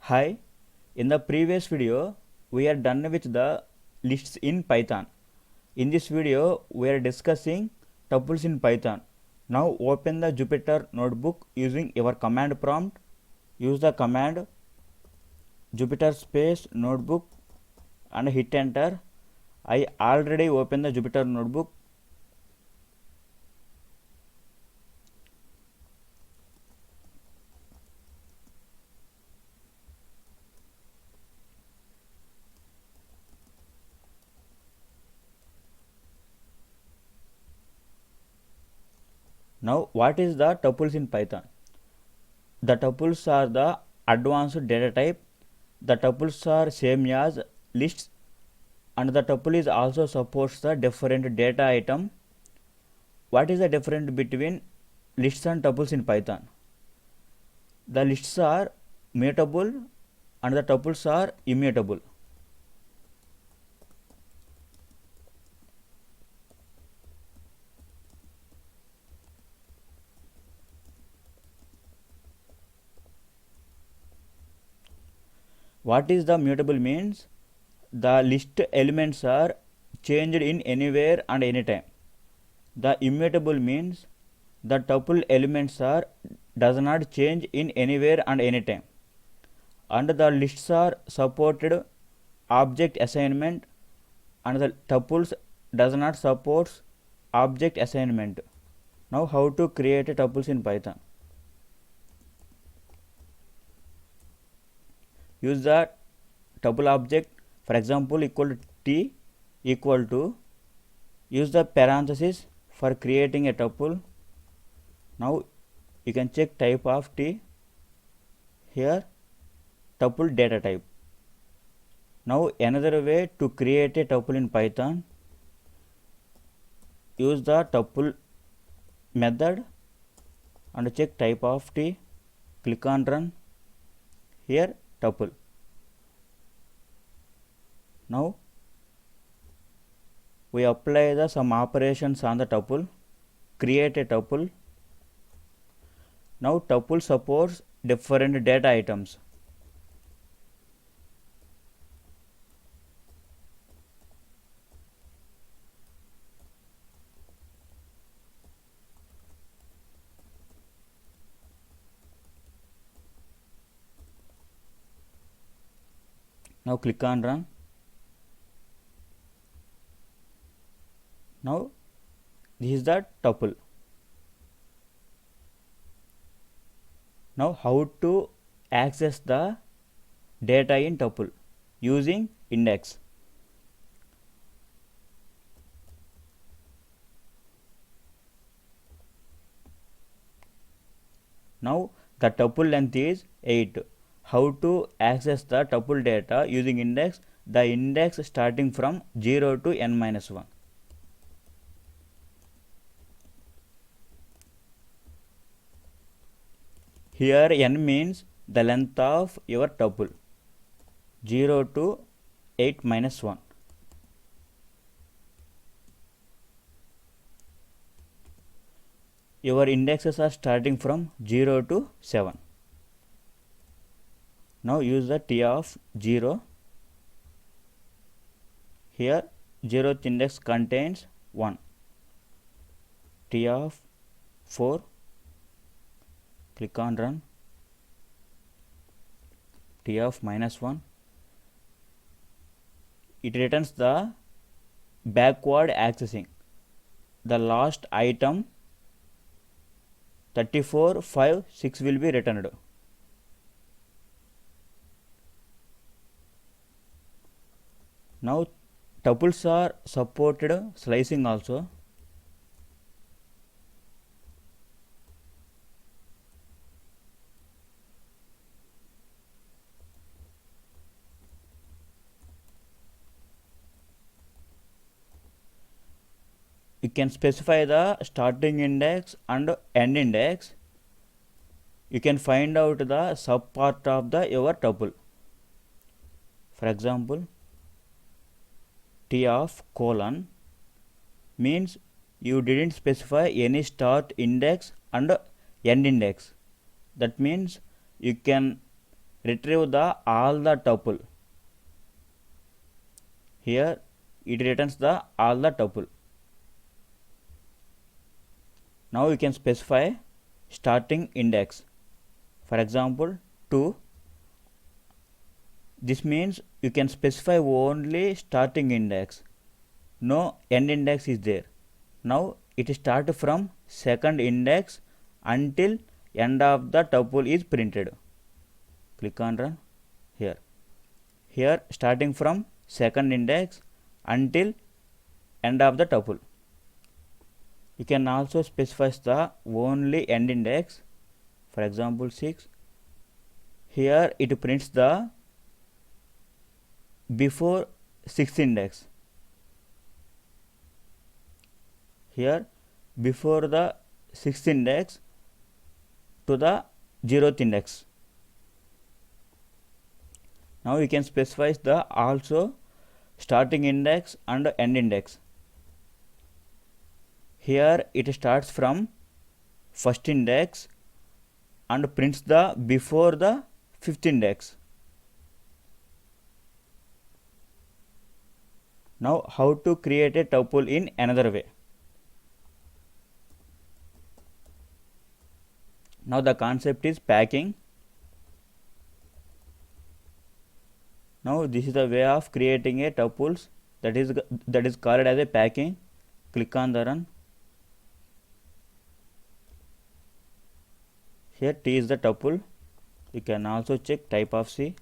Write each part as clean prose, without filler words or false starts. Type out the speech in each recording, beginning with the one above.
Hi, in the previous video, we are done with the lists in Python. In this video, we are discussing tuples in Python. Now open the Jupyter notebook using your command prompt. Use the command Jupyter space notebook and hit enter. I already opened the Jupyter notebook. Now what is the tuples in Python? The tuples are the advanced data type. The tuples are same as lists, and the tuple is also supports the different data item. What is the difference between lists and tuples in Python? The lists are mutable and the tuples are immutable. What is the mutable means? The list elements are changed in anywhere and anytime. The immutable means the tuple elements are does not change in anywhere and anytime. And the lists are supported object assignment, and the tuples does not support object assignment. Now how to create a tuples in Python? Use the tuple object, for example equal to t equal to, use the parenthesis for creating a tuple. Now you can check type of t, here tuple data type. Now another way to create a tuple in Python, use the tuple method and check type of t, click on run, here tuple. Now we apply the some operations on the tuple, create a tuple. Now tuple supports different data items. Now click on run. Now this is the tuple. Now how to access the data in tuple? Using index. Now the tuple length is 8. How to access the tuple data using index? The index starting from 0 to n minus 1. Here n means the length of your tuple, 0 to 8 minus 1. Your indexes are starting from 0 to 7. Now use the t of 0. Here 0th index contains 1. T of 4. Click on run. T of minus 1. It returns the backward accessing. The last item 34, 5, 6 will be returned. Now tuples are supported slicing also. You can specify the starting index and end index. You can find out the subpart of the your tuple. For example, t of colon means you didn't specify any start index and end index. That means you can retrieve the all the tuple. Here it returns the all the tuple. Now you can specify starting index. For example 2. This means you can specify only starting index. No end index is there. Now it start from second index until end of the tuple is printed. Click on run. Here starting from second index until end of the tuple. You can also specify the only end index. For example 6. Here it prints the before 6th index. Here before the 6th index to the 0th index. Now you can specify the also starting index and end index. Here it starts from first index and prints the before the 5th index. Now how to create a tuple in another way. Now the concept is packing. Now this is the way of creating a tuples, that is called as a packing. Click on the run. Here T is the tuple. You can also check type of C.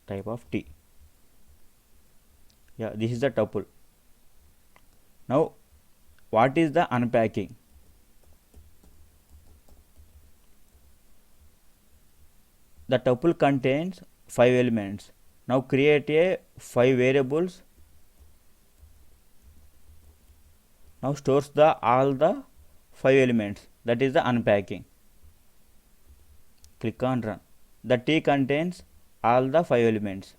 Type of T. Yeah, this is the tuple. Now what is the unpacking? The tuple contains 5 elements. Now create a 5 variables. Now stores the all the 5 elements, that is the unpacking. Click on run. The T contains all the 5 elements.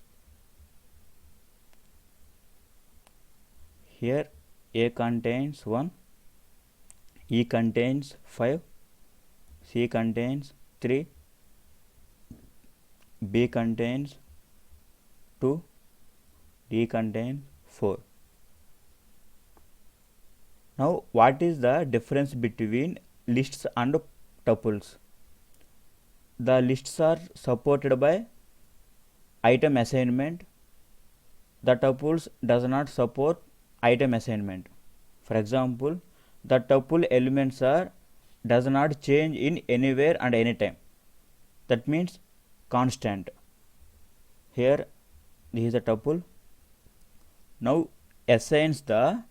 Here A contains 1, E contains 5, C contains 3, B contains 2, D contains 4. Now what is the difference between lists and tuples? The lists are supported by item assignment. The tuples does not support item assignment. For example, the tuple elements are does not change in anywhere and anytime. That means constant. Here this is a tuple. Now assigns the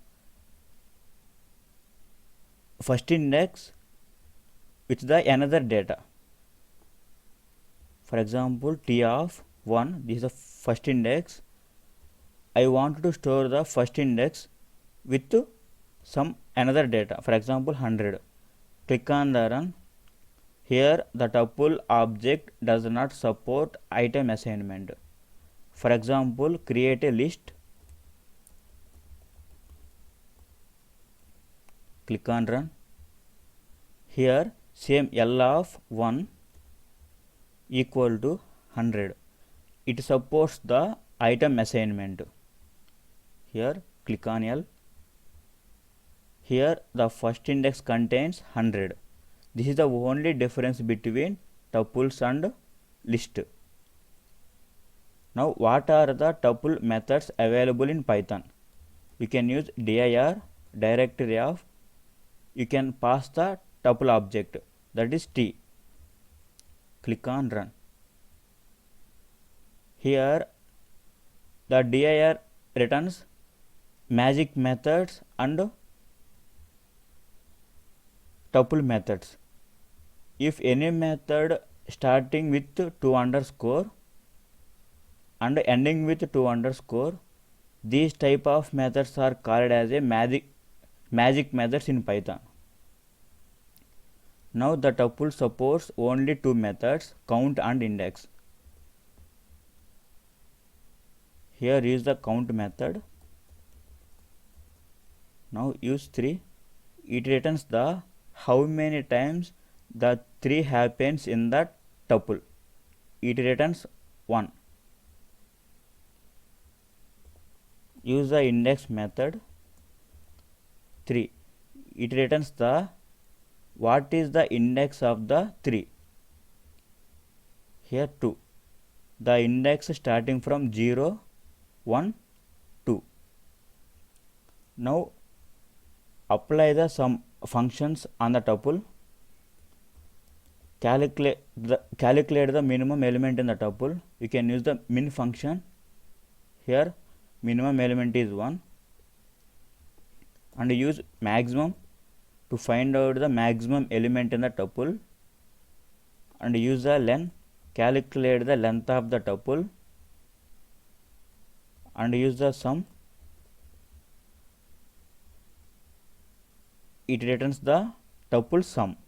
first index with the another data. For example T of 1, this is the first index. I want to store the first index with some another data, for example 100. Click on the run. Here the tuple object does not support item assignment. For example, create a list. Click on run. Here same L of 1 equal to 100. It supports the item assignment. Here click on L. Here the first index contains 100. This is the only difference between tuples and list. Now what are the tuple methods available in Python? You can use dir directory of. You can pass the tuple object, that is T. Click on run. Here the dir returns magic methods and tuple methods. If any method starting with 2 underscore and ending with 2 underscore, these type of methods are called as a magic methods in Python. Now the tuple supports only 2 methods, count and index. Here is the count method. Now use 3. It returns the how many times the 3 happens in the tuple. It returns 1. Use the index method. 3. It returns the what is the index of the 3. Here 2. The index starting from 0, 1, 2. Now apply the some functions on the tuple. Calculate the minimum element in the tuple. You can use the min function. Here minimum element is 1, and use maximum to find out the maximum element in the tuple, and use the len. Calculate the length of the tuple and use the sum. It returns the tuple sum,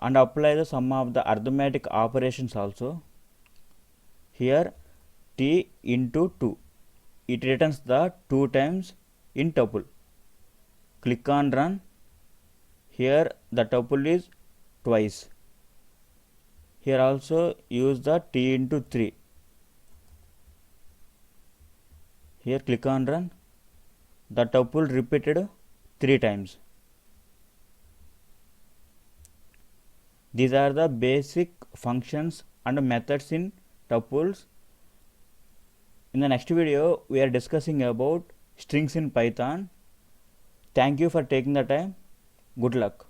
and apply the sum of the arithmetic operations also. Here t into 2, it returns the 2 times in tuple. Click on run. Here the tuple is twice. Here also use the t into 3. Here click on run. The tuple repeated 3 times. These are the basic functions and methods in tuples. In the next video, we are discussing about strings in Python. Thank you for taking the time. Good luck.